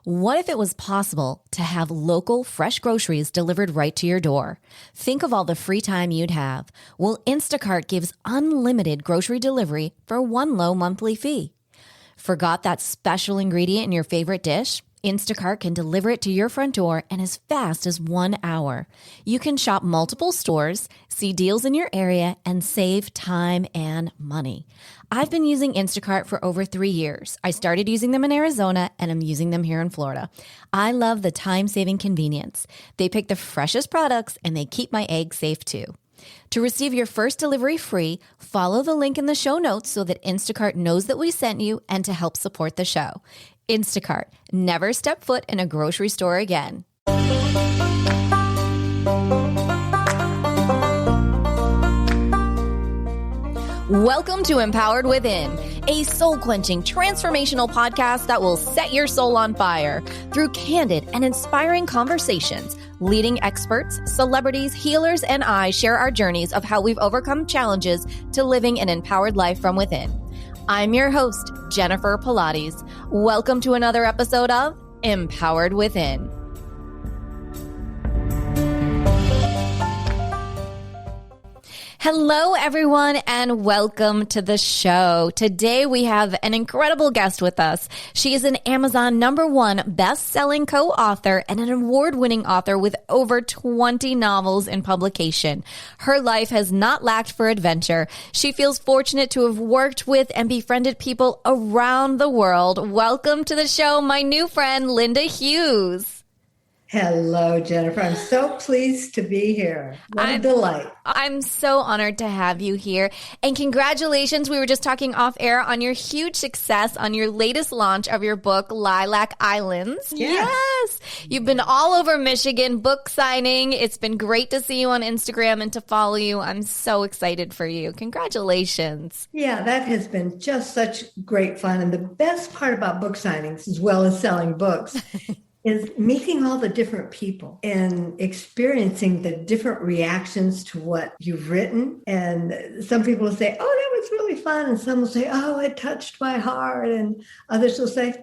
What if it was possible to have local, fresh groceries delivered right to your door? Think of all the free time you'd have. Well, Instacart gives unlimited grocery delivery for one low monthly fee. Forgot that special ingredient in your favorite dish? Instacart can deliver it to your front door in as fast as 1 hour. You can shop multiple stores, see deals in your area, and save time and money. I've been using Instacart for over 3 years. I started using them in Arizona, and I'm using them here in Florida. I love the time-saving convenience. They pick the freshest products, and they keep my eggs safe too. To receive your first delivery free, follow the link in the show notes so that Instacart knows that we sent you and to help support the show. Instacart. Never step foot in a grocery store again. Welcome to Empowered Within, a soul-quenching, transformational podcast that will set your soul on fire through candid and inspiring conversations. Leading experts, celebrities, healers, and I share our journeys of how we've overcome challenges to living an empowered life from within. I'm your host, Jennifer Pilates. Welcome to another episode of Empowered Within. Hello, everyone, and welcome to the show. Today, we have an incredible guest with us. She is an Amazon #1 best-selling co-author and an award-winning author with over 20 novels in publication. Her life has not lacked for adventure. She feels fortunate to have worked with and befriended people around the world. Welcome to the show, my new friend, Linda Hughes. Hello, Jennifer. I'm so pleased to be here. What a delight. I'm so honored to have you here. And congratulations. We were just talking off air on your huge success on your latest launch of your book, Lilac Islands. Yes. You've been all over Michigan book signing. It's been great to see you on Instagram and to follow you. I'm so excited for you. Congratulations. Yeah, that has been just such great fun. And the best part about book signings, as well as selling books, is meeting all the different people and experiencing the different reactions to what you've written. And some people will say, oh, that was really fun. And some will say, oh, it touched my heart. And others will say,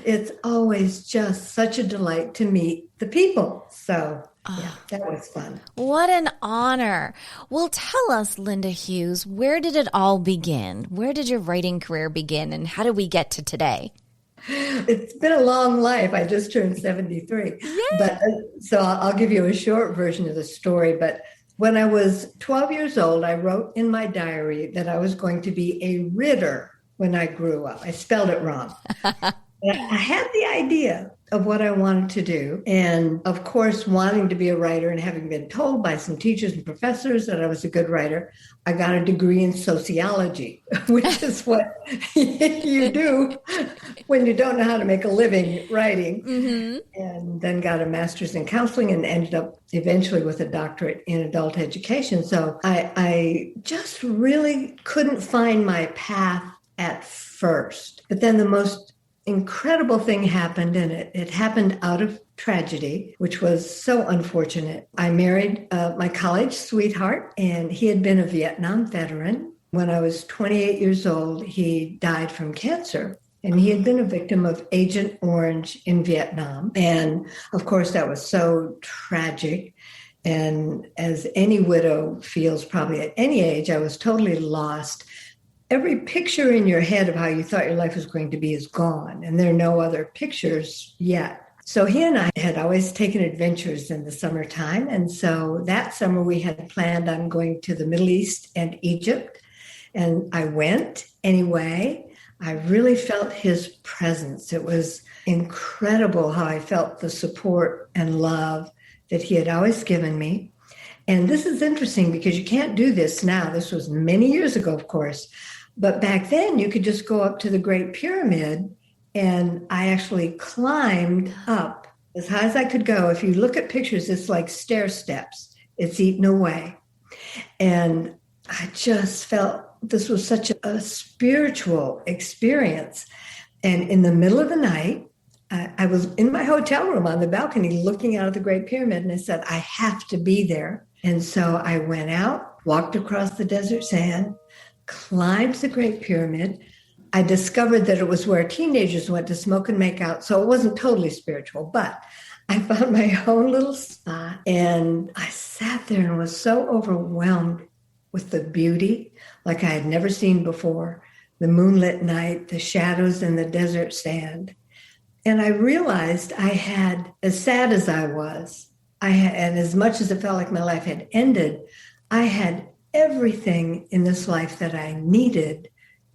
It's always just such a delight to meet the people. So yeah, that was fun. What an honor. Well, tell us, Linda Hughes, where did it all begin? Where did your writing career begin? And how did we get to today? It's been a long life. I just turned 73. Yay. But so I'll give you a short version of the story. But when I was 12 years old, I wrote in my diary that I was going to be a Ritter when I grew up. I spelled it wrong. I had the idea of what I wanted to do. And of course, wanting to be a writer and having been told by some teachers and professors that I was a good writer, I got a degree in sociology, which is what you do when you don't know how to make a living writing. Mm-hmm. And then got a master's in counseling and ended up eventually with a doctorate in adult education. So I just really couldn't find my path at first. But then the most incredible thing happened, and it happened out of tragedy, which was so unfortunate. I married my college sweetheart, and he had been a Vietnam veteran. When I was 28 years old, he died from cancer, and he had been a victim of Agent Orange in Vietnam. And of course, that was so tragic. And as any widow feels probably at any age, I was totally lost. Every picture in your head of how you thought your life was going to be is gone, and there are no other pictures yet. So he and I had always taken adventures in the summertime, and so that summer we had planned on going to the Middle East and Egypt, and I went anyway. I really felt his presence. It was incredible how I felt the support and love that he had always given me. And this is interesting because you can't do this now. This was many years ago, of course. But back then, you could just go up to the Great Pyramid, and I actually climbed up as high as I could go. If you look at pictures, it's like stair steps. It's eaten away. And I just felt this was such a spiritual experience. And in the middle of the night, I was in my hotel room on the balcony looking out at the Great Pyramid, and I said, I have to be there. And so I went out, walked across the desert sand, climbed the Great Pyramid, I discovered that it was where teenagers went to smoke and make out. So it wasn't totally spiritual, but I found my own little spot, and I sat there and was so overwhelmed with the beauty like I had never seen before, the moonlit night, the shadows in the desert sand. And I realized I had, as sad as I was, and as much as it felt like my life had ended, I had everything in this life that I needed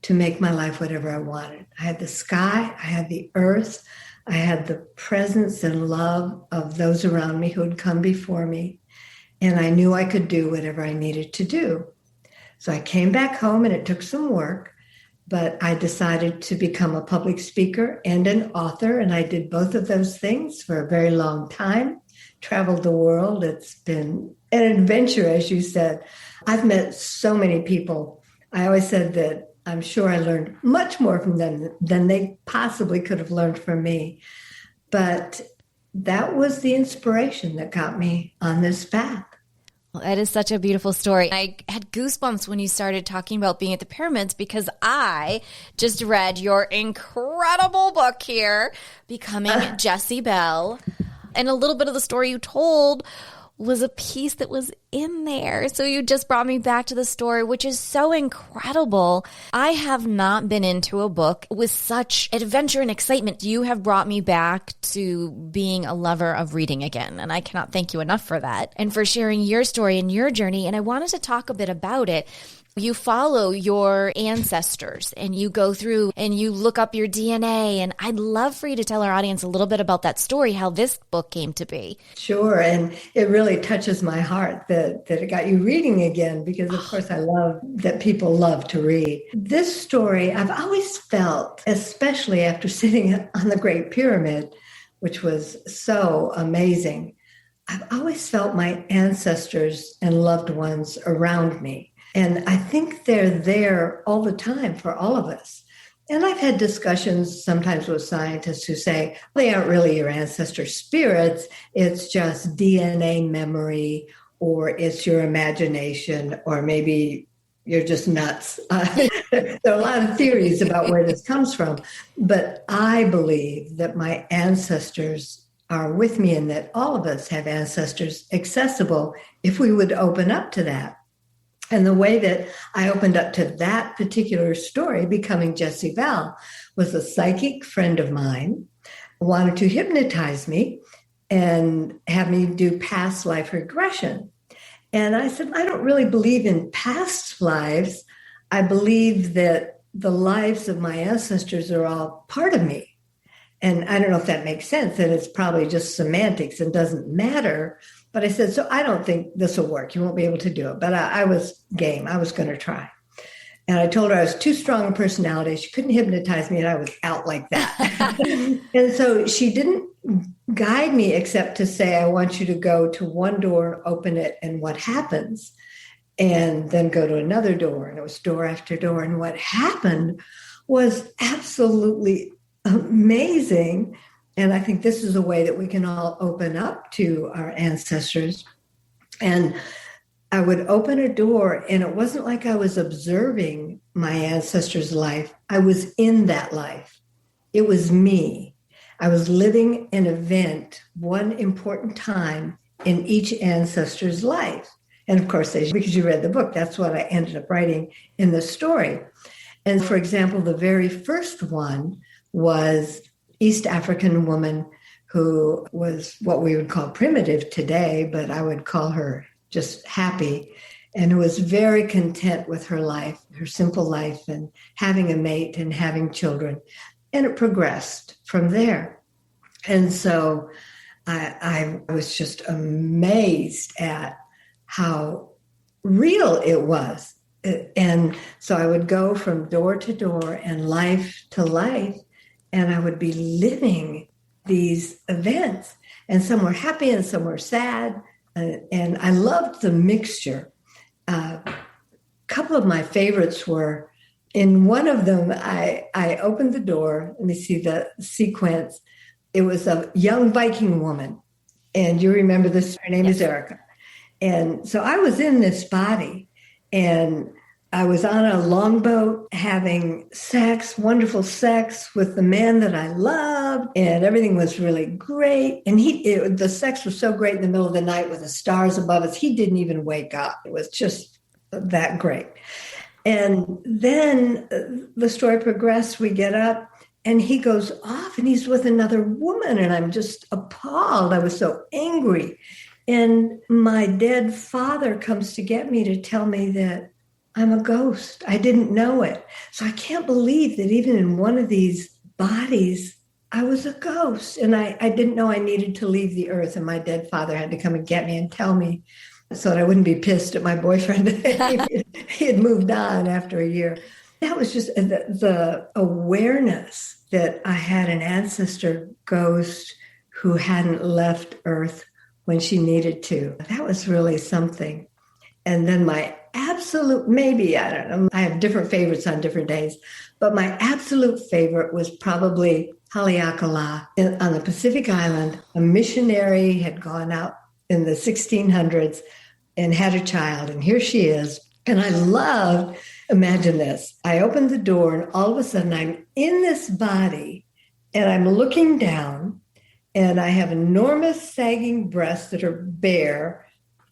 to make my life whatever I wanted. I had the sky, I had the earth, I had the presence and love of those around me who had come before me, and I knew I could do whatever I needed to do. So I came back home, and it took some work, but I decided to become a public speaker and an author, and I did both of those things for a very long time, traveled the world. It's been an adventure, as you said. I've met so many people. I always said that I'm sure I learned much more from them than they possibly could have learned from me. But that was the inspiration that got me on this path. Well, that is such a beautiful story. I had goosebumps when you started talking about being at the pyramids because I just read your incredible book here, Becoming Jessie Belle. And a little bit of the story you told was a piece that was in there. So you just brought me back to the story, which is so incredible. I have not been into a book with such adventure and excitement. You have brought me back to being a lover of reading again. And I cannot thank you enough for that and for sharing your story and your journey. And I wanted to talk a bit about it. You follow your ancestors and you go through and you look up your DNA. And I'd love for you to tell our audience a little bit about that story, how this book came to be. Sure. And it really touches my heart that it got you reading again, because of course I love that people love to read. This story, I've always felt, especially after sitting on the Great Pyramid, which was so amazing, I've always felt my ancestors and loved ones around me. And I think they're there all the time for all of us. And I've had discussions sometimes with scientists who say, they aren't really your ancestor spirits. It's just DNA memory, or it's your imagination, or maybe you're just nuts. There are a lot of theories about where this comes from. But I believe that my ancestors are with me and that all of us have ancestors accessible if we would open up to that. And the way that I opened up to that particular story, Becoming Jessie Belle, was a psychic friend of mine wanted to hypnotize me and have me do past life regression. And I said, I don't really believe in past lives. I believe that the lives of my ancestors are all part of me. And I don't know if that makes sense, that it's probably just semantics and doesn't matter. But I said, so I don't think this will work. You won't be able to do it. But I was game. I was going to try. And I told her I was too strong a personality. She couldn't hypnotize me, and I was out like that. And so she didn't guide me except to say, I want you to go to one door, open it, and what happens? And then go to another door. And it was door after door. And what happened was absolutely amazing. And I think this is a way that we can all open up to our ancestors. And I would open a door, and it wasn't like I was observing my ancestors' life. I was in that life. It was me. I was living an event, one important time in each ancestor's life. And of course, because you read the book, that's what I ended up writing in the story. And for example, the very first one was East African woman who was what we would call primitive today, but I would call her just happy, and who was very content with her life, her simple life, and having a mate and having children. And it progressed from there. And so I was just amazed at how real it was. And so I would go from door to door and life to life, and I would be living these events. And some were happy and some were sad. And I loved the mixture. A couple of my favorites were, in one of them, I opened the door. Let me see the sequence. It was a young Viking woman. And you remember this, her name is Erica. And so I was in this body, and I was on a longboat having sex, wonderful sex with the man that I loved, and everything was really great. And the sex was so great in the middle of the night with the stars above us. He didn't even wake up. It was just that great. And then the story progressed. We get up and he goes off and he's with another woman. And I'm just appalled. I was so angry. And my dead father comes to get me to tell me that I'm a ghost. I didn't know it. So I can't believe that even in one of these bodies, I was a ghost. And I didn't know I needed to leave the earth. And my dead father had to come and get me and tell me so that I wouldn't be pissed at my boyfriend. He had moved on after a year. That was just the awareness that I had an ancestor ghost who hadn't left earth when she needed to. That was really something. And then my absolute, maybe, I don't know, I have different favorites on different days, but my absolute favorite was probably Haleakala on the Pacific Island. A missionary had gone out in the 1600s and had a child, and here she is. And I loved, imagine this, I opened the door and all of a sudden I'm in this body and I'm looking down and I have enormous sagging breasts that are bare.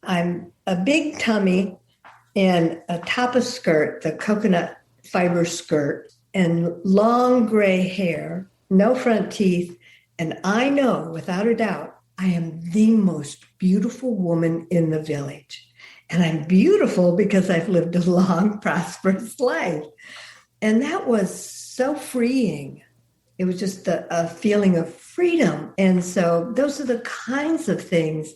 I'm a big tummy and a top of skirt, the coconut fiber skirt, and long gray hair, no front teeth. And I know without a doubt, I am the most beautiful woman in the village. And I'm beautiful because I've lived a long, prosperous life. And that was so freeing. It was just a feeling of freedom. And so those are the kinds of things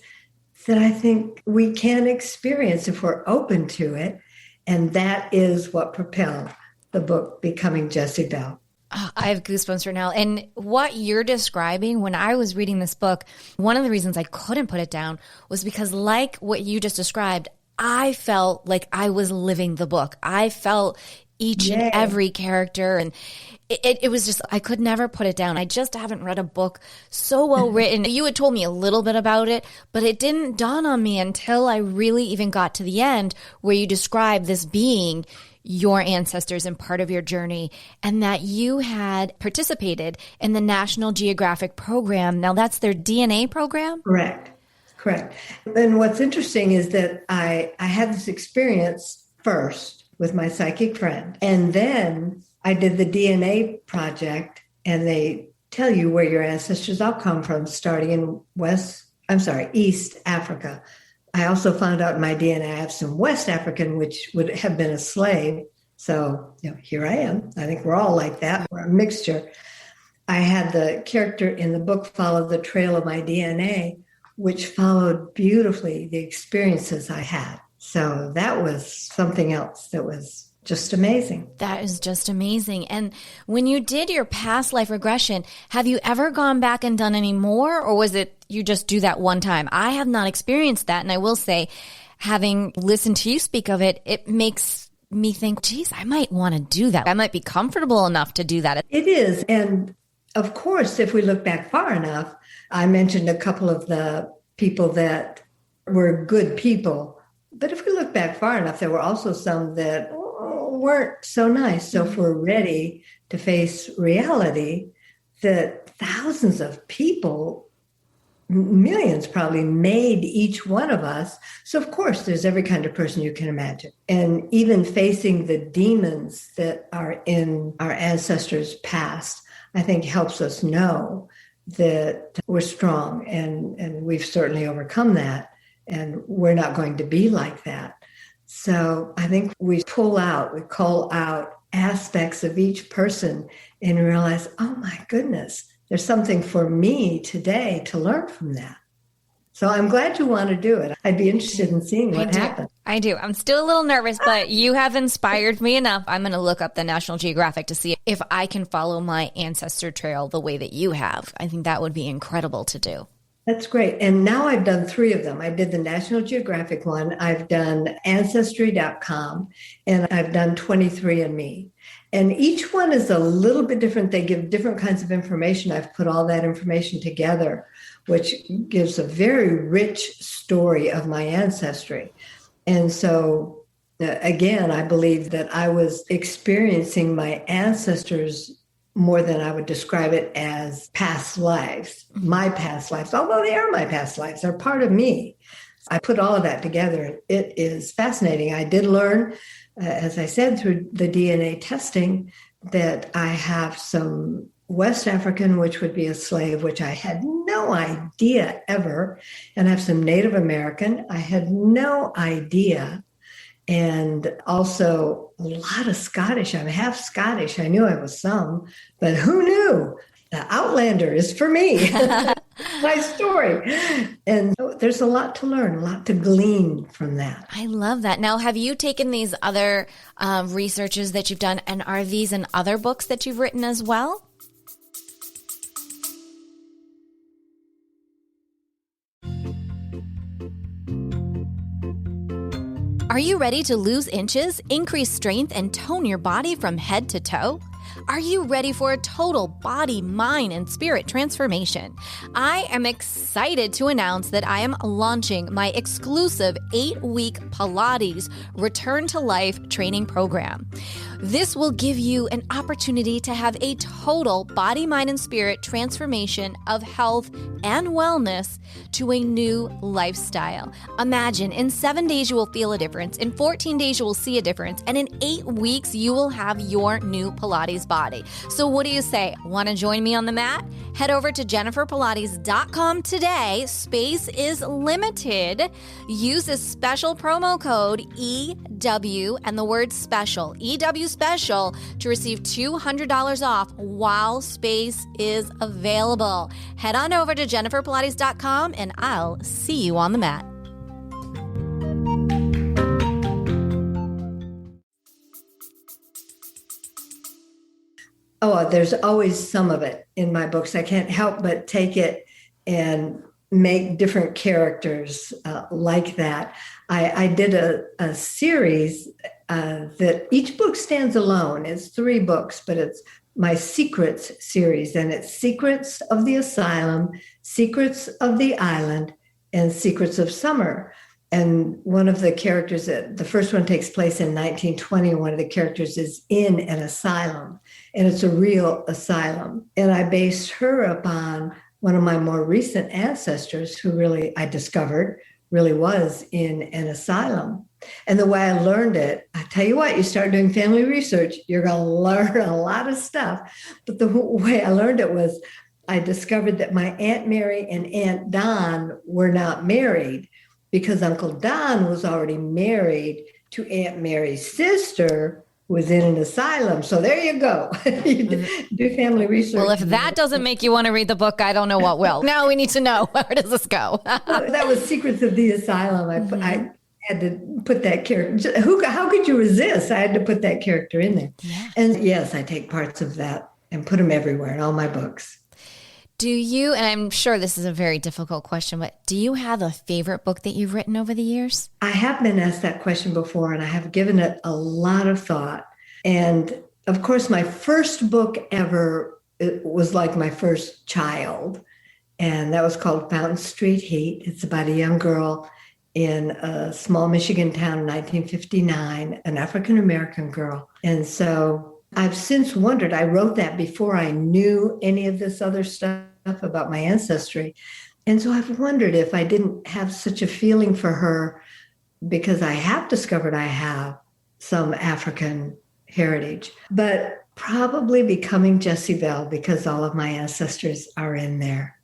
that I think we can experience if we're open to it. And that is what propelled the book, Becoming Jessie Belle. Oh, I have goosebumps right now. And what you're describing, when I was reading this book, one of the reasons I couldn't put it down was because, like what you just described, I felt like I was living the book. I felt each and every character. And it was just, I could never put it down. I just haven't read a book so well written. You had told me a little bit about it, but it didn't dawn on me until I really even got to the end where you describe this being your ancestors and part of your journey, and that you had participated in the National Geographic program. Now that's their DNA program? Correct. And what's interesting is that I had this experience first with my psychic friend, and then I did the DNA project, and they tell you where your ancestors all come from, starting in East Africa. I also found out in my DNA I have some West African, which would have been a slave. So here I am. I think we're all like that. We're a mixture. I had the character in the book follow the trail of my DNA, which followed beautifully the experiences I had. So that was something else that was just amazing. That is just amazing. And when you did your past life regression, have you ever gone back and done any more, or was it you just do that one time? I have not experienced that. And I will say, having listened to you speak of it, it makes me think, geez, I might want to do that. I might be comfortable enough to do that. It is. And of course, if we look back far enough, I mentioned a couple of the people that were good people. But if we look back far enough, there were also some that weren't so nice. So if we're ready to face reality, that thousands of people, millions probably, made each one of us. So of course, there's every kind of person you can imagine. And even facing the demons that are in our ancestors' past, I think helps us know that we're strong, and we've certainly overcome that. And we're not going to be like that. So I think we call out aspects of each person and realize, oh my goodness, there's something for me today to learn from that. So I'm glad you want to do it. I'd be interested in seeing what happens. I do. I'm still a little nervous, but you have inspired me enough. I'm going to look up the National Geographic to see if I can follow my ancestor trail the way that you have. I think that would be incredible to do. That's great. And now I've done 3 of them. I did the National Geographic one. I've done Ancestry.com, and I've done 23andMe. And each one is a little bit different. They give different kinds of information. I've put all that information together, which gives a very rich story of my ancestry. And so Again, I believe that I was experiencing my ancestors more than I would describe it as past lives, my past lives, although they are my past lives, they're part of me. I put all of that together. It is fascinating. I did learn, as I said, through the DNA testing, that I have some West African, which would be a slave, which I had no idea ever. And I have some Native American. I had no idea. And also a lot of Scottish. I'm half Scottish. I knew I was some, but who knew? The Outlander is for me. My story. And there's a lot to learn, a lot to glean from that. I love that. Now, have you taken these other researches that you've done, and are these in other books that you've written as well? Are you ready to lose inches, increase strength, and tone your body from head to toe? Are you ready for a total body, mind, and spirit transformation? I am excited to announce that I am launching my exclusive 8-week Pilates Return to Life training program. This will give you an opportunity to have a total body, mind, and spirit transformation of health and wellness to a new lifestyle. Imagine in 7 days you will feel a difference, in 14 days you will see a difference, and in 8 weeks you will have your new Pilates body. So what do you say? Want to join me on the mat? Head over to jenniferpilates.com today. Space is limited. Use this special promo code EW and the word special, EW special, to receive $200 off while space is available. Head on over to jenniferpilates.com and I'll see you on the mat. Oh, there's always some of it in my books. I can't help but take it and make different characters like that. I did a series that each book stands alone. It's 3 books, but it's my Secrets series, and it's Secrets of the Asylum, Secrets of the Island, and Secrets of Summer. And one of the characters, the first one takes place in 1920. One of the characters is in an asylum, and it's a real asylum. And I based her upon one of my more recent ancestors who really, I discovered, really was in an asylum. And the way I learned it, I tell you what, you start doing family research, you're going to learn a lot of stuff. But the way I learned it was I discovered that my Aunt Mary and Aunt Don were not married, because Uncle Don was already married to Aunt Mary's sister, who was in an asylum. So there you go. You do family research. Well, if that doesn't make you want to read the book, I don't know what will. Now we need to know, where does this go? That was Secrets of the Asylum. I had to put that character. How could you resist? I had to put that character in there. Yeah. And yes, I take parts of that and put them everywhere in all my books. Do you, and I'm sure this is a very difficult question, but do you have a favorite book that you've written over the years? I have been asked that question before, and I have given it a lot of thought. And of course, my first book ever, it was like my first child, and that was called Fountain Street Heat. It's about a young girl in a small Michigan town in 1959, an African-American girl. And so I've since wondered, I wrote that before I knew any of this other stuff about my ancestry. And so I've wondered if I didn't have such a feeling for her, because I have discovered I have some African heritage, but probably Becoming Jessie Bell, because all of my ancestors are in there.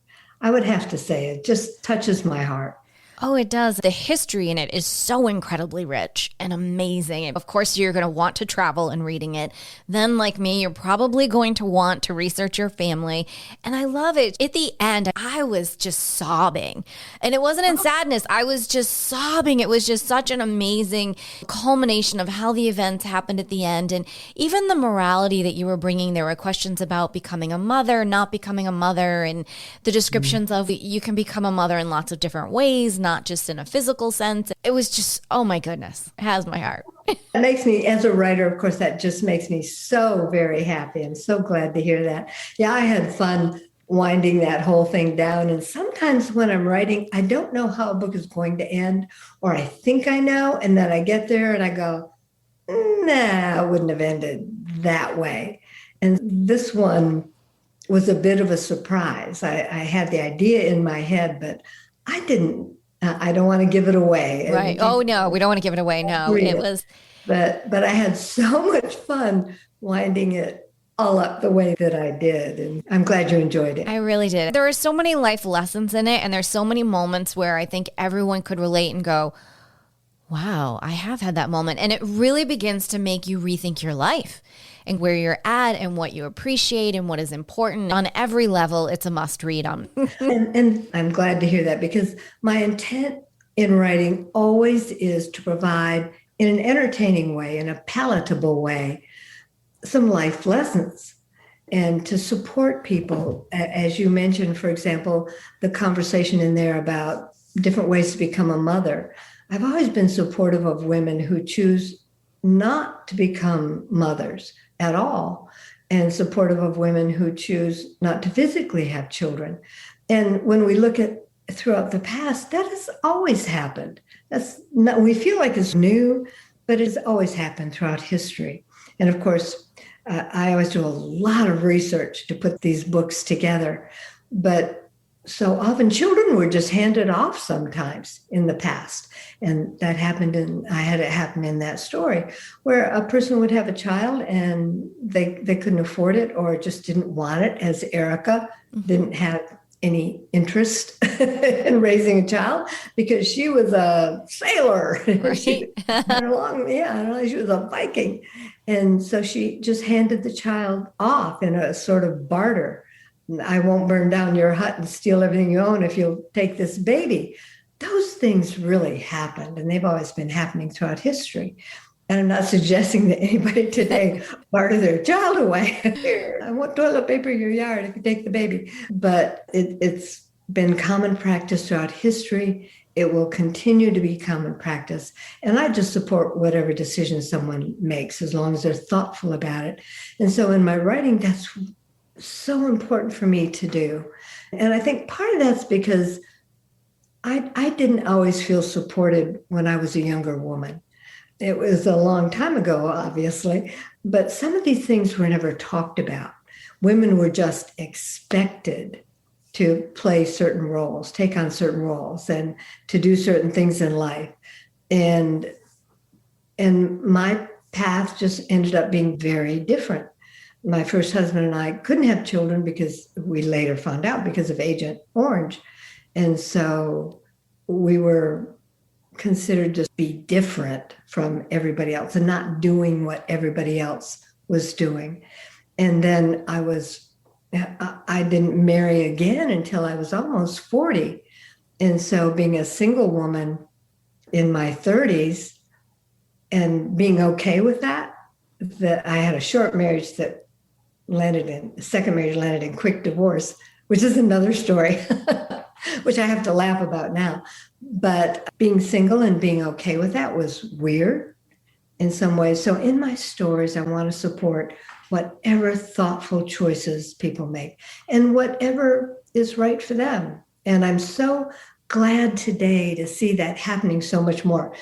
I would have to say it just touches my heart. Oh, it does. The history in it is so incredibly rich and amazing. Of course, you're going to want to travel in reading it. Then, like me, you're probably going to want to research your family. And I love it. At the end, I was just sobbing. And it wasn't in sadness. I was just sobbing. It was just such an amazing culmination of how the events happened at the end. And even the morality that you were bringing, there were questions about becoming a mother, not becoming a mother, and the descriptions of you can become a mother in lots of different ways, not just in a physical sense. It was just, oh my goodness, it has my heart. It makes me, as a writer, of course, that just makes me so very happy. I'm so glad to hear that. Yeah, I had fun winding that whole thing down. And sometimes when I'm writing, I don't know how a book is going to end, or I think I know. And then I get there and I go, Nah, it wouldn't have ended that way. And this one was a bit of a surprise. I had the idea in my head, but I didn't. I don't want to give it away. And Right. if you Oh, no, we don't want to give it away. No, read it it, was. but I had so much fun winding it all up the way that I did, and I'm glad you enjoyed I it. really did. There are so many life lessons in it, and there's so many moments where I think everyone could relate and go, wow, I have had that moment. And it really begins to make you rethink your life and where you're at and what you appreciate and what is important. On every level, it's a must read. And I'm glad to hear that because my intent in writing always is to provide, in an entertaining way, in a palatable way, some life lessons and to support people. As you mentioned, for example, the conversation in there about different ways to become a mother. I've always been supportive of women who choose not to become mothers at all, and supportive of women who choose not to physically have children. And when we look at throughout the past, that has always happened. That's not, we feel like it's new, but it's always happened throughout history. And of course, I always do a lot of research to put these books together. But so often children were just handed off sometimes in the past. And that happened I had it happen in that story where a person would have a child and they couldn't afford it or just didn't want it, as Erica didn't have any interest in raising a child because she was a sailor. Right. She got along, yeah, I don't know, she was a Viking. And so she just handed the child off in a sort of barter. I won't burn down your hut and steal everything you own if you'll take this baby. Those things really happened, and they've always been happening throughout history. And I'm not suggesting that anybody today barter their child away. Here, I want toilet paper in your yard if you take the baby. But it's been common practice throughout history. It will continue to be common practice. And I just support whatever decision someone makes as long as they're thoughtful about it. And so in my writing, that's so important for me to do. And I think part of that's because I didn't always feel supported when I was a younger woman. It was a long time ago, obviously, but some of these things were never talked about. Women were just expected to play certain roles, take on certain roles, and to do certain things in life. And my path just ended up being very different. My first husband and I couldn't have children because we later found out because of Agent Orange. And so we were considered to be different from everybody else and not doing what everybody else was doing. And then I didn't marry again until I was almost 40. And so being a single woman in my 30s and being okay with that I had a short marriage that second marriage landed in quick divorce, which is another story, which I have to laugh about now. But being single and being okay with that was weird in some ways. So in my stories, I want to support whatever thoughtful choices people make and whatever is right for them. And I'm so glad today to see that happening so much more.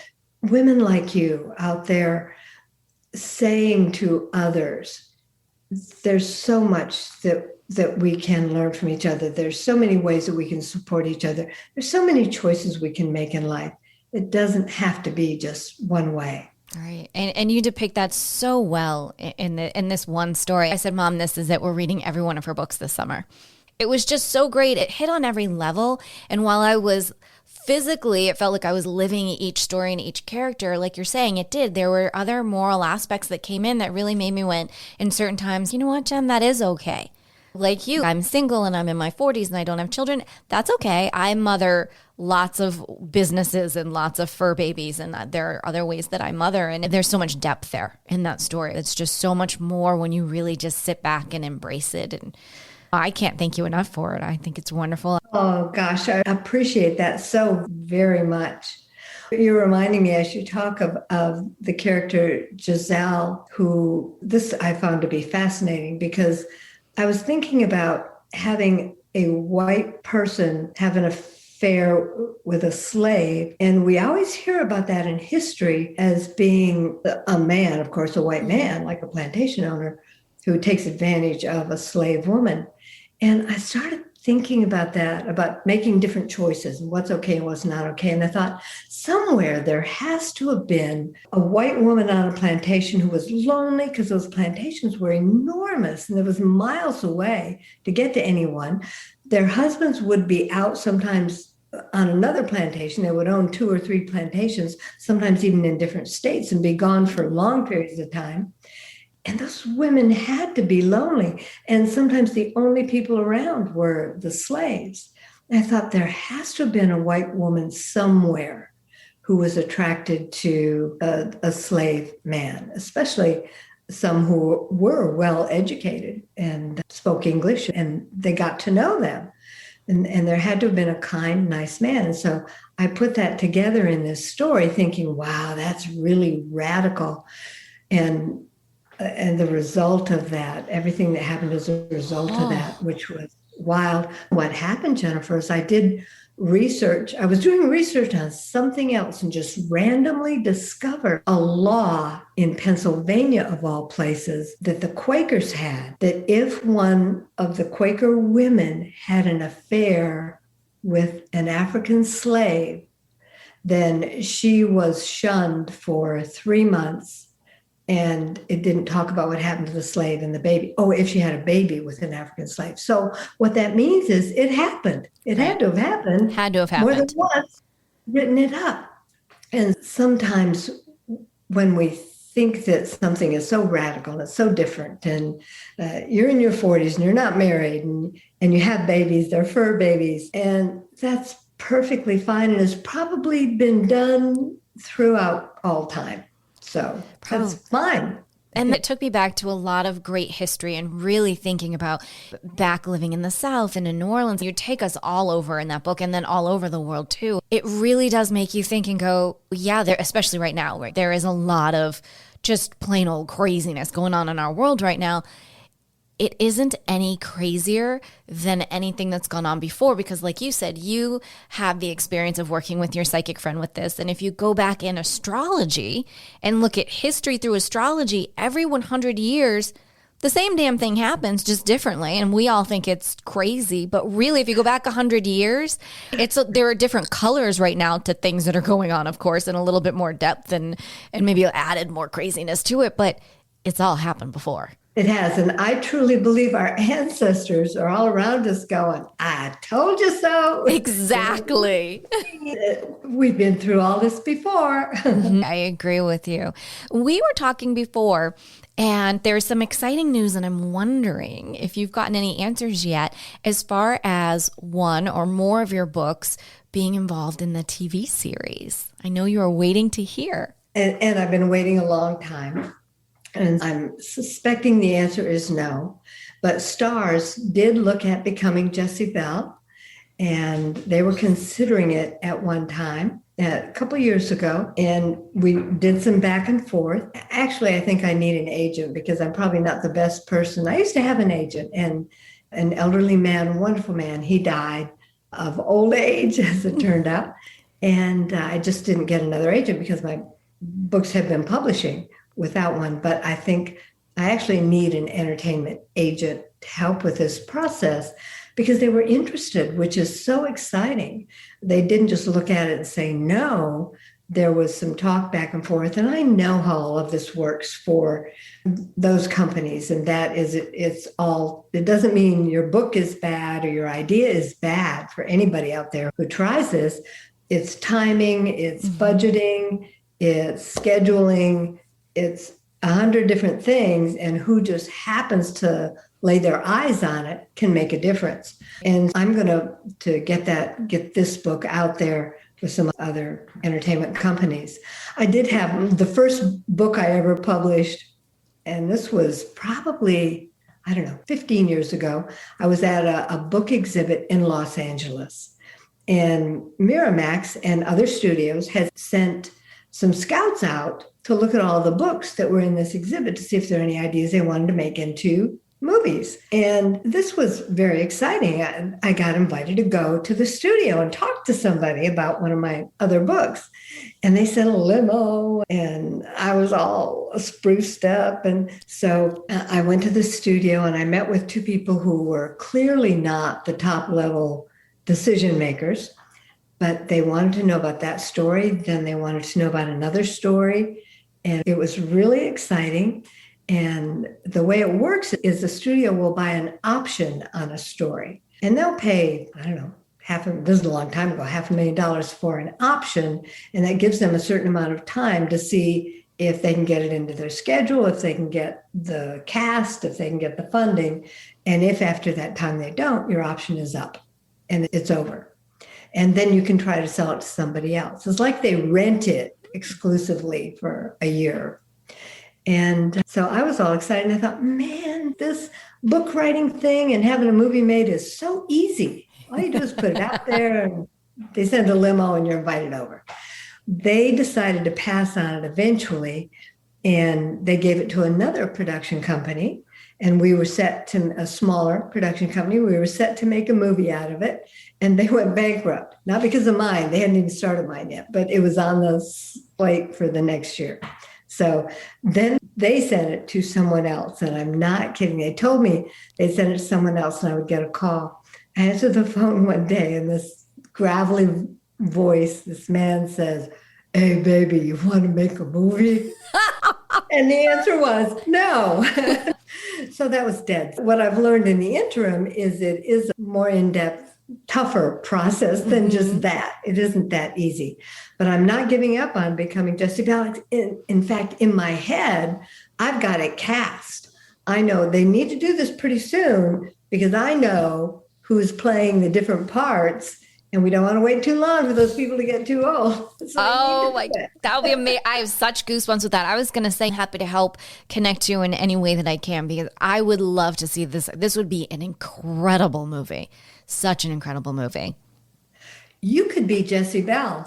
Women like you out there saying to others, there's so much that we can learn from each other. There's so many ways that we can support each other. There's so many choices we can make in life. It doesn't have to be just one way. Right. And you depict that so well in this one story. I said, Mom, this is it. We're reading every one of her books this summer. It was just so great. It hit on every level. And while I was physically, it felt like I was living each story and each character. Like you're saying, it did. There were other moral aspects that came in that really made me went in certain times, you know what, Jen, that is okay. Like you, I'm single and I'm in my 40s and I don't have children. That's okay. I mother lots of businesses and lots of fur babies, and there are other ways that I mother. And there's so much depth there in that story. It's just so much more when you really just sit back and embrace it. And I can't thank you enough for it. I think it's wonderful. Oh, gosh, I appreciate that so very much. You're reminding me as you talk of the character Giselle, who this I found to be fascinating because I was thinking about having a white person have an affair affair with a slave. And we always hear about that in history as being a man, of course, a white man, like a plantation owner, who takes advantage of a slave woman. And I started thinking about that, about making different choices and what's okay and what's not okay. And I thought, somewhere there has to have been a white woman on a plantation who was lonely because those plantations were enormous and it was miles away to get to anyone. Their husbands would be out sometimes on another plantation. They would own 2 or 3 plantations, sometimes even in different states, and be gone for long periods of time. And those women had to be lonely. And sometimes the only people around were the slaves. And I thought there has to have been a white woman somewhere who was attracted to a slave man, especially some who were well educated and spoke English, and they got to know them. And there had to have been a kind, nice man. And so I put that together in this story thinking, wow, that's really radical. And the result of that, everything that happened as a result of that, which was wild. What happened, Jennifer, is I did research. I was doing research on something else and just randomly discovered a law in Pennsylvania, of all places, that the Quakers had, that if one of the Quaker women had an affair with an African slave, then she was shunned for 3 months. And it didn't talk about what happened to the slave and the baby. Oh, if she had a baby with an African slave. So what that means is it happened. It had to have happened. Had to have happened. More than once, written it up. And sometimes when we think that something is so radical, it's so different, and you're in your 40s and you're not married and you have babies, they're fur babies, and that's perfectly fine and has probably been done throughout all time. So that's fine. And it took me back to a lot of great history and really thinking about back living in the South and in New Orleans. You take us all over in that book and then all over the world too. It really does make you think and go, yeah, there, especially right now, right? There is a lot of just plain old craziness going on in our world right now. It isn't any crazier than anything that's gone on before because, like you said, you have the experience of working with your psychic friend with this. And if you go back in astrology and look at history through astrology, every 100 years, the same damn thing happens, just differently. And we all think it's crazy. But really, if you go back 100 years, there are different colors right now to things that are going on, of course, and a little bit more depth and maybe added more craziness to it. But it's all happened before. It has. And I truly believe our ancestors are all around us going, I told you so. Exactly. We've been through all this before. I agree with you. We were talking before, and there's some exciting news, and I'm wondering if you've gotten any answers yet as far as one or more of your books being involved in the TV series. I know you are waiting to hear. And I've been waiting a long time. And I'm suspecting the answer is no. But Stars did look at becoming Jessie Bell, and they were considering it at one time, a couple of years ago. And we did some back and forth. Actually, I think I need an agent because I'm probably not the best person. I used to have an agent, and an elderly man, a wonderful man. He died of old age, as it turned out. And I just didn't get another agent because my books have been publishing without one. But I think I actually need an entertainment agent to help with this process because they were interested, which is so exciting. They didn't just look at it and say no. There was some talk back and forth. And I know how all of this works for those companies. And that is, it doesn't mean your book is bad or your idea is bad for anybody out there who tries this. It's timing, it's budgeting, it's scheduling, it's 100 different things, and who just happens to lay their eyes on it can make a difference. And I'm going to get this book out there with some other entertainment companies. I did have the first book I ever published, and this was probably, 15 years ago. I was at a book exhibit in Los Angeles, and Miramax and other studios had sent some scouts out to look at all the books that were in this exhibit to see if there are any ideas they wanted to make into movies. And this was very exciting. I got invited to go to the studio and talk to somebody about one of my other books. And they sent a limo, and I was all spruced up. And so I went to the studio and I met with two people who were clearly not the top level decision makers, but they wanted to know about that story. Then they wanted to know about another story. And it was really exciting. And the way it works is the studio will buy an option on a story, and they'll pay, I don't know, this is a long time ago, $500,000 for an option. And that gives them a certain amount of time to see if they can get it into their schedule, if they can get the cast, if they can get the funding. And if after that time they don't, your option is up and it's over. And then you can try to sell it to somebody else. It's like they rent it exclusively for a year. And so I was all excited. And I thought, man, this book writing thing and having a movie made is so easy. All you do is put it out there and they send a limo and you're invited over. They decided to pass on it eventually, and they gave it to another production company. And we were set to a smaller production company. We were set to make a movie out of it. And they went bankrupt, not because of mine. They hadn't even started mine yet, but it was on the slate for the next year. So then they sent it to someone else. And I'm not kidding. They told me they sent it to someone else and I would get a call. I answered the phone one day and this gravelly voice, this man says, "Hey, baby, you want to make a movie?" And the answer was no. So that was dead. What I've learned in the interim is it is a more in-depth, tougher process than just that. It isn't that easy. But I'm not giving up on becoming Jessie Pilates. In fact, in my head, I've got it cast. I know they need to do this pretty soon because I know who's playing the different parts. And we don't want to wait too long for those people to get too old. So that would be amazing. I have such goosebumps with that. I was going to say, happy to help connect you in any way that I can, because I would love to see this. This would be an incredible movie. Such an incredible movie. You could be Jessie Bell.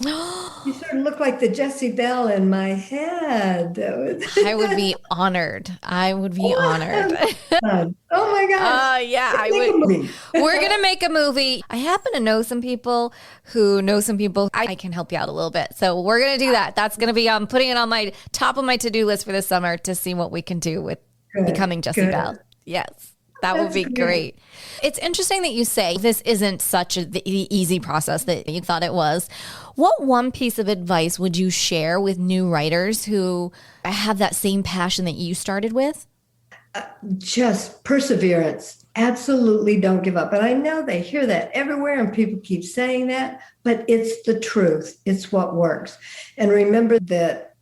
You sort of look like the Jessie Bell in my head. I would be honored. I would be honored. Oh my gosh. Yeah, I would. We're going to make a movie. I happen to know some people who know some people. I can help you out a little bit. So we're going to do that. That's going to be, I'm putting it on my top of my to-do list for this summer to see what we can do with becoming Jessie Bell. Yes. That would be great. It's interesting that you say this isn't such the easy process that you thought it was. What one piece of advice would you share with new writers who have that same passion that you started with? Just perseverance. Absolutely don't give up. And I know they hear that everywhere and people keep saying that, but it's the truth. It's what works. And remember that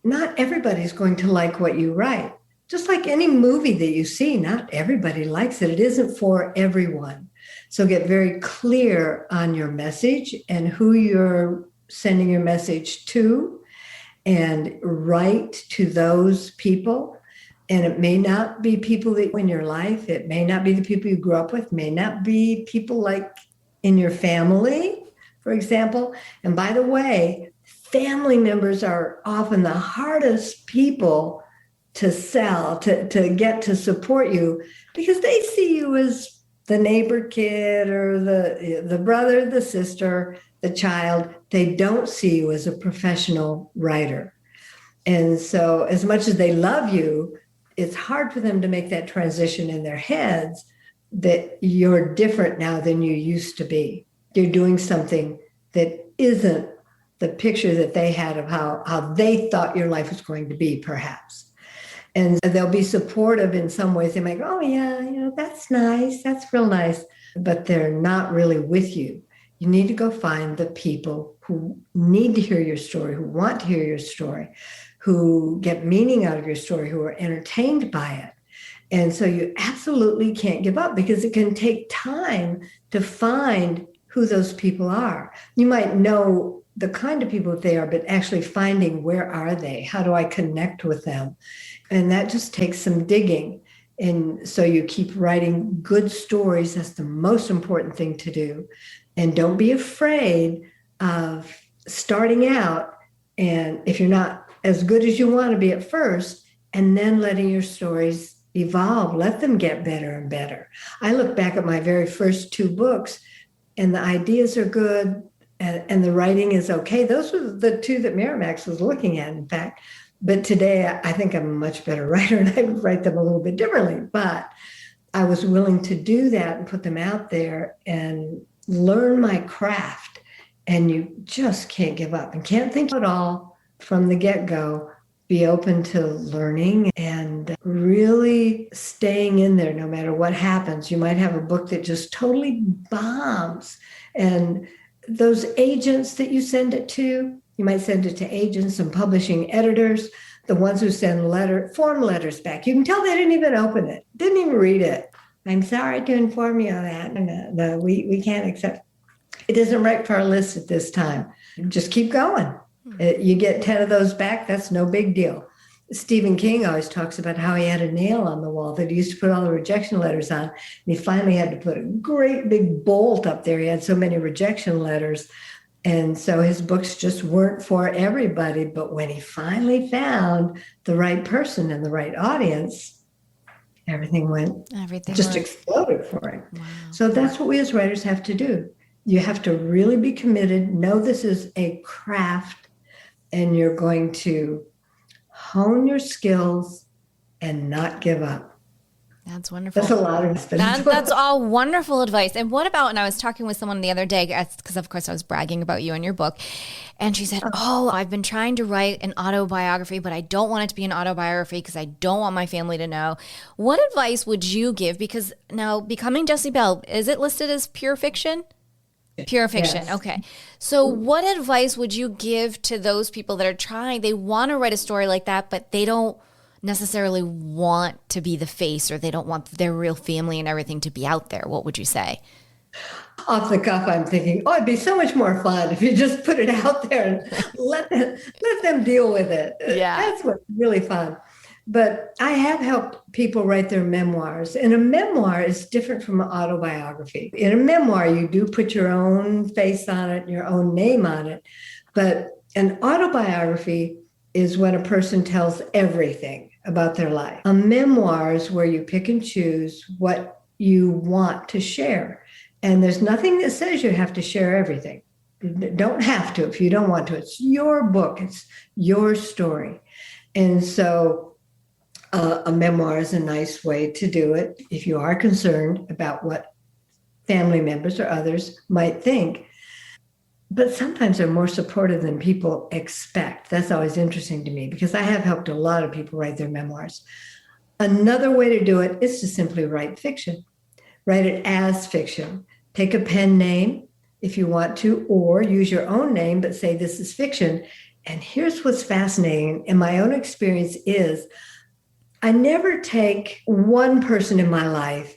not everybody's going to like what you write. Just like any movie that you see, not everybody likes it. It isn't for everyone. So get very clear on your message and who you're sending your message to, and write to those people. And it may not be people that in your life. It may not be the people you grew up with. It may not be people like in your family, for example. And by the way, family members are often the hardest people to sell, to get to support you, because they see you as the neighbor kid or the brother, the sister, the child. They don't see you as a professional writer. And so as much as they love you, it's hard for them to make that transition in their heads that you're different now than you used to be. You're doing something that isn't the picture that they had of how they thought your life was going to be, perhaps. And they'll be supportive in some ways. They might go, "Oh yeah, that's nice. That's real nice." But they're not really with you. You need to go find the people who need to hear your story, who want to hear your story, who get meaning out of your story, who are entertained by it. And so you absolutely can't give up, because it can take time to find who those people are. You might know the kind of people they are, but actually finding, where are they? How do I connect with them? And that just takes some digging. And so you keep writing good stories. That's the most important thing to do. And don't be afraid of starting out. And if you're not as good as you want to be at first, and then letting your stories, evolve. Let them get better and better. I look back at my very first 2 books, and the ideas are good, and the writing is okay. Those were the 2 that Miramax was looking at, in fact. But today, I think I'm a much better writer, and I write them a little bit differently. But I was willing to do that and put them out there and learn my craft. And you just can't give up and can't think at all from the get-go. Be open to learning and really staying in there no matter what happens. You might have a book that just totally bombs. And those agents that you send it to, you might send it to agents and publishing editors, the ones who send form letters back. You can tell they didn't even open it, didn't even read it. I'm sorry to inform you of that. No, we can't accept. It isn't right for our list at this time. Just keep going. You get 10 of those back, that's no big deal. Stephen King always talks about how he had a nail on the wall that he used to put all the rejection letters on. And he finally had to put a great big bolt up there. He had so many rejection letters. And so his books just weren't for everybody. But when he finally found the right person and the right audience, everything exploded for him. Wow. So that's what we as writers have to do. You have to really be committed, know this is a craft, and you're going to hone your skills and not give up. That's wonderful. That's a lot of that's all wonderful advice. And what about, and I was talking with someone the other day, because of course I was bragging about you and your book, and she said, I've been trying to write an autobiography, but I don't want it to be an autobiography because I don't want my family to know. What advice would you give? Because now Becoming Jessie Belle, is it listed as pure fiction? Pure fiction. Yes. Okay. So what advice would you give to those people that are trying, they want to write a story like that, but they don't necessarily want to be the face, or they don't want their real family and everything to be out there? What would you say? Off the cuff, I'm thinking, it'd be so much more fun if you just put it out there and let them deal with it. Yeah. That's what's really fun. But I have helped people write their memoirs. And a memoir is different from an autobiography. In a memoir, you do put your own face on it, your own name on it. But an autobiography is when a person tells everything about their life. A memoir is where you pick and choose what you want to share. And there's nothing that says you have to share everything. You don't have to if you don't want to. It's your book. It's your story. And so a memoir is a nice way to do it if you are concerned about what family members or others might think. But sometimes they're more supportive than people expect. That's always interesting to me because I have helped a lot of people write their memoirs. Another way to do it is to simply write fiction. Write it as fiction. Take a pen name if you want to, or use your own name, but say this is fiction. And here's what's fascinating, in my own experience is, I never take one person in my life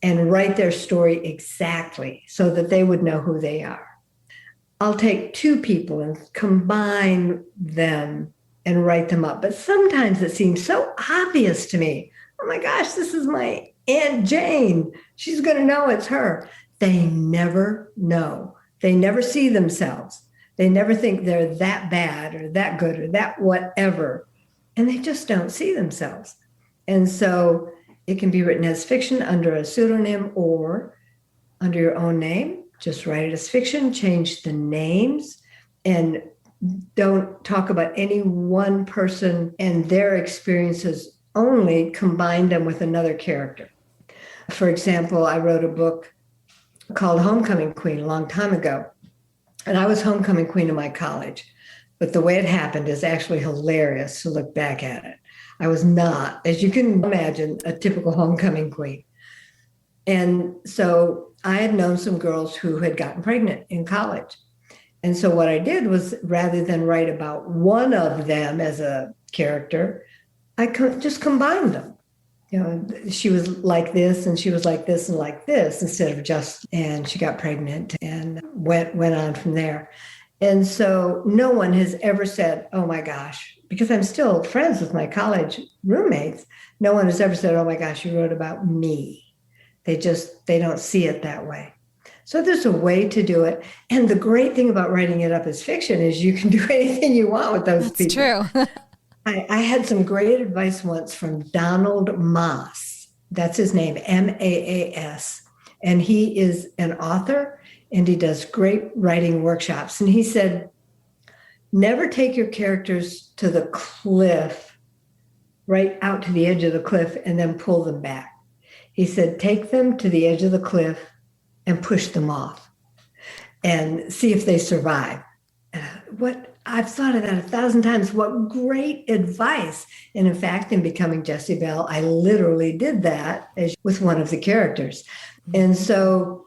and write their story exactly so that they would know who they are. I'll take 2 people and combine them and write them up. But sometimes it seems so obvious to me. Oh my gosh, this is my Aunt Jane. She's going to know it's her. They never know. They never see themselves. They never think they're that bad or that good or that whatever. And they just don't see themselves. And so it can be written as fiction under a pseudonym or under your own name. Just write it as fiction, change the names, and don't talk about any one person and their experiences only, combine them with another character. For example, I wrote a book called Homecoming Queen a long time ago, and I was homecoming queen of my college. But the way it happened is actually hilarious to look back at it. I was not, as you can imagine, a typical homecoming queen. And so I had known some girls who had gotten pregnant in college. And so what I did was, rather than write about one of them as a character, I just combined them. You know, she was like this and she was like this and like this, instead of just, and she got pregnant and went on from there. And so no one has ever said, oh my gosh, because I'm still friends with my college roommates, no one has ever said, oh my gosh, you wrote about me. They don't see it that way. So there's a way to do it. And the great thing about writing it up as fiction is you can do anything you want with those people. That's true. I had some great advice once from Donald Maas. That's his name, Maas. And he is an author and he does great writing workshops. And he said, never take your characters to the cliff, right out to the edge of the cliff, and then pull them back. He said, take them to the edge of the cliff and push them off and see if they survive. What I've thought of that 1,000 times. What great advice. And in fact, in Becoming Jessie Belle, I literally did that with one of the characters. And so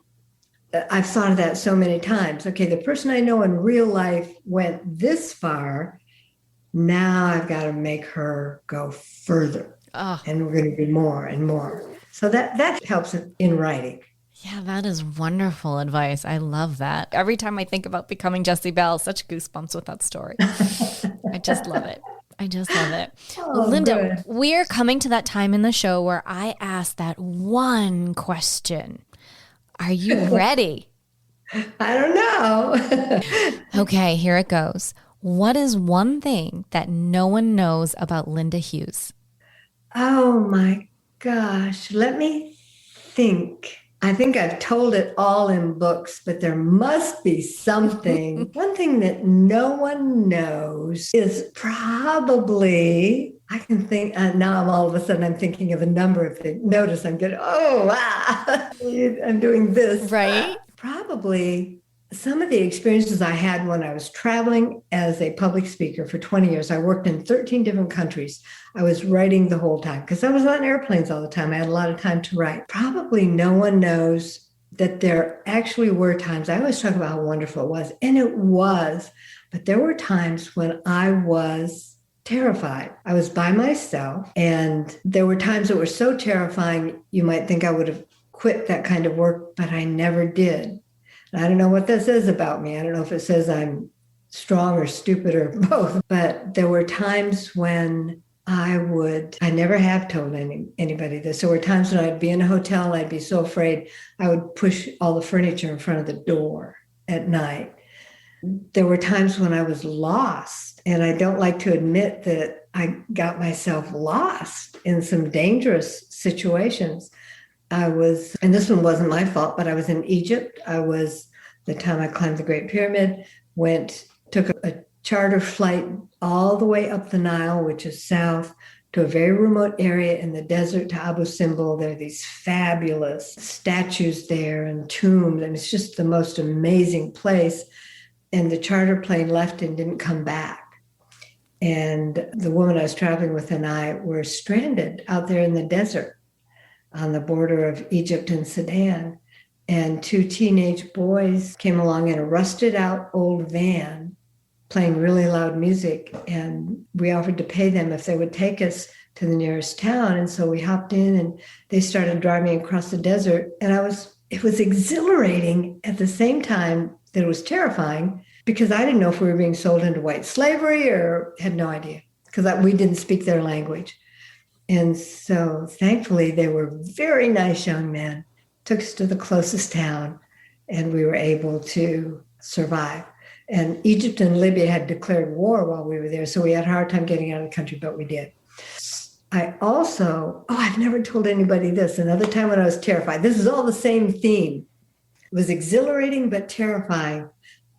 I've thought of that so many times. Okay, the person I know in real life went this far. Now I've got to make her go further. Oh. And we're going to do more and more. So that helps in writing. Yeah, that is wonderful advice. I love that. Every time I think about Becoming Jessie Belle, such goosebumps with that story. I just love it. I just love it. Oh, Linda, good. We're coming to that time in the show where I ask that one question. Are you ready? I don't know. Okay, here it goes. What is one thing that no one knows about Linda Hughes? Oh my gosh. Let me think. I think I've told it all in books, but there must be something. One thing that no one knows is probably, I can think, now all of a sudden I'm thinking of a number of things. Notice I'm getting, oh, wow, I'm doing this. Right. Probably some of the experiences I had when I was traveling as a public speaker for 20 years. I worked in 13 different countries. I was writing the whole time because I was on airplanes all the time. I had a lot of time to write. Probably no one knows that there actually were times, I always talk about how wonderful it was, and it was, but there were times when I was terrified. I was by myself, and there were times that were so terrifying, you might think I would have quit that kind of work, but I never did. I don't know what that says about me. I don't know if it says I'm strong or stupid or both, but there were times when I never have told anybody this. There were times when I'd be in a hotel and I'd be so afraid I would push all the furniture in front of the door at night. There were times when I was lost, and I don't like to admit that I got myself lost in some dangerous situations. And this one wasn't my fault, but I was in Egypt. The time I climbed the Great Pyramid, took a charter flight all the way up the Nile, which is south, to a very remote area in the desert to Abu Simbel. There are these fabulous statues there and tombs, and it's just the most amazing place. And the charter plane left and didn't come back. And the woman I was traveling with and I were stranded out there in the desert on the border of Egypt and Sudan. And two teenage boys came along in a rusted out old van playing really loud music. And we offered to pay them if they would take us to the nearest town. And so we hopped in and they started driving across the desert. And it was exhilarating at the same time that it was terrifying, because I didn't know if we were being sold into white slavery or had no idea, because we didn't speak their language. And so thankfully, they were very nice young men, took us to the closest town, and we were able to survive. And Egypt and Libya had declared war while we were there, so we had a hard time getting out of the country, but we did. I've never told anybody this. Another time when I was terrified, this is all the same theme. It was exhilarating but terrifying.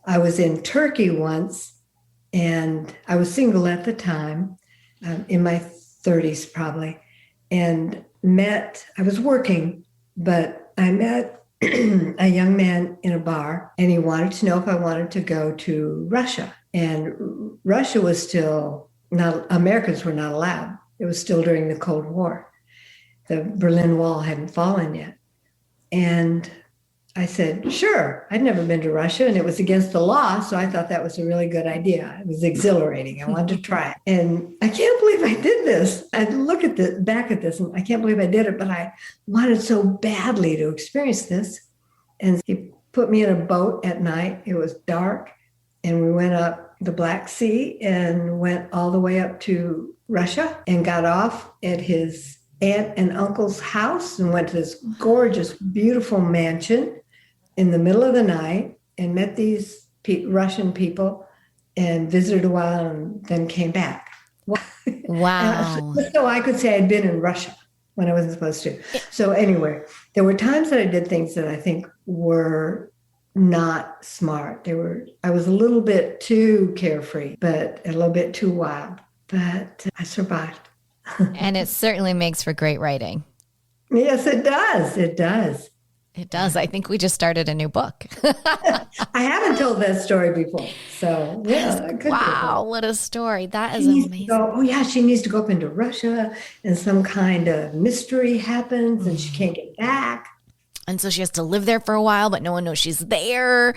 I was in Turkey once, and I was single at the time, in my 30s probably, and I was working, but I met a young man in a bar, and he wanted to know if I wanted to go to Russia. And Russia was still Americans were not allowed. It was still during the Cold War. The Berlin Wall hadn't fallen yet. And I said, sure. I'd never been to Russia, and it was against the law, so I thought that was a really good idea. It was exhilarating. I wanted to try it. And I can't believe I did this. I look back at this, and I can't believe I did it, but I wanted so badly to experience this. And he put me in a boat at night. It was dark, and we went up the Black Sea and went all the way up to Russia and got off at his aunt and uncle's house and went to this gorgeous, beautiful mansion in the middle of the night and met these Russian people and visited a while and then came back. Wow. So I could say I'd been in Russia when I wasn't supposed to. So anyway, there were times that I did things that I think were not smart. I was a little bit too carefree, but a little bit too wild, but I survived. And it certainly makes for great writing. Yes, it does. It does. It does. I think we just started a new book. I haven't told that story before. So, yeah. Wow, what a story. That is amazing. She needs to go up into Russia and some kind of mystery happens and she can't get back. And so she has to live there for a while, but no one knows she's there.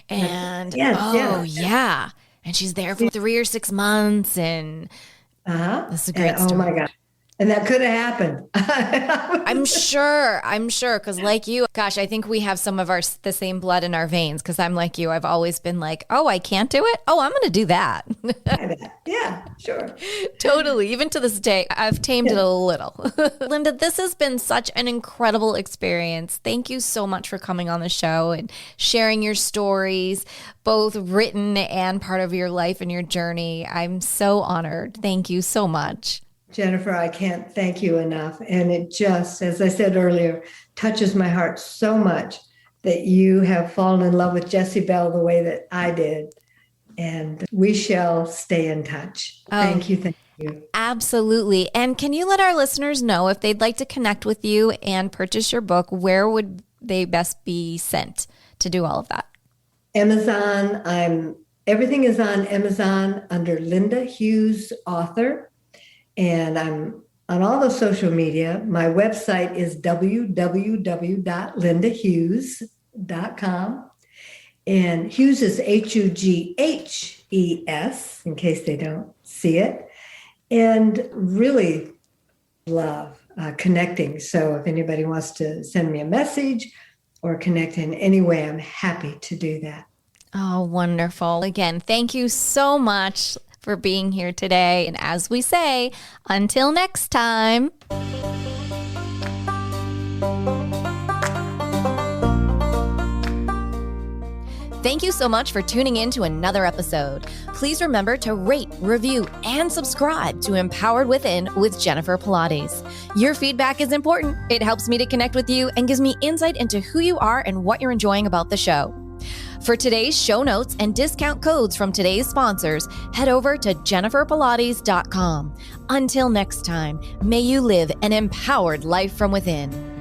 And yeah. And she's there for 3 or 6 months. And this is a great story. Oh my God. And that could have happened. I'm sure. Because like you, gosh, I think we have some of the same blood in our veins. Because I'm like you. I've always been like, oh, I can't do it. Oh, I'm going to do that. Yeah, sure. Totally. Even to this day, I've tamed it a little. Linda, this has been such an incredible experience. Thank you so much for coming on the show and sharing your stories, both written and part of your life and your journey. I'm so honored. Thank you so much. Jennifer, I can't thank you enough. And it just, as I said earlier, touches my heart so much that you have fallen in love with Jessie Bell the way that I did. And we shall stay in touch. Thank you. Thank you. Absolutely. And can you let our listeners know if they'd like to connect with you and purchase your book, where would they best be sent to do all of that? Amazon. Everything is on Amazon under Linda Hughes author. And I'm on all the social media. My website is www.lindahughes.com. And Hughes is Hughes, in case they don't see it. And really love connecting. So if anybody wants to send me a message or connect in any way, I'm happy to do that. Oh, wonderful. Again, thank you so much for being here today. And as we say, until next time. Thank you so much for tuning in to another episode. Please remember to rate, review, and subscribe to Empowered Within with Jennifer Pilates. Your feedback is important. It helps me to connect with you and gives me insight into who you are and what you're enjoying about the show. For today's show notes and discount codes from today's sponsors, head over to jenniferpilates.com. Until next time, may you live an empowered life from within.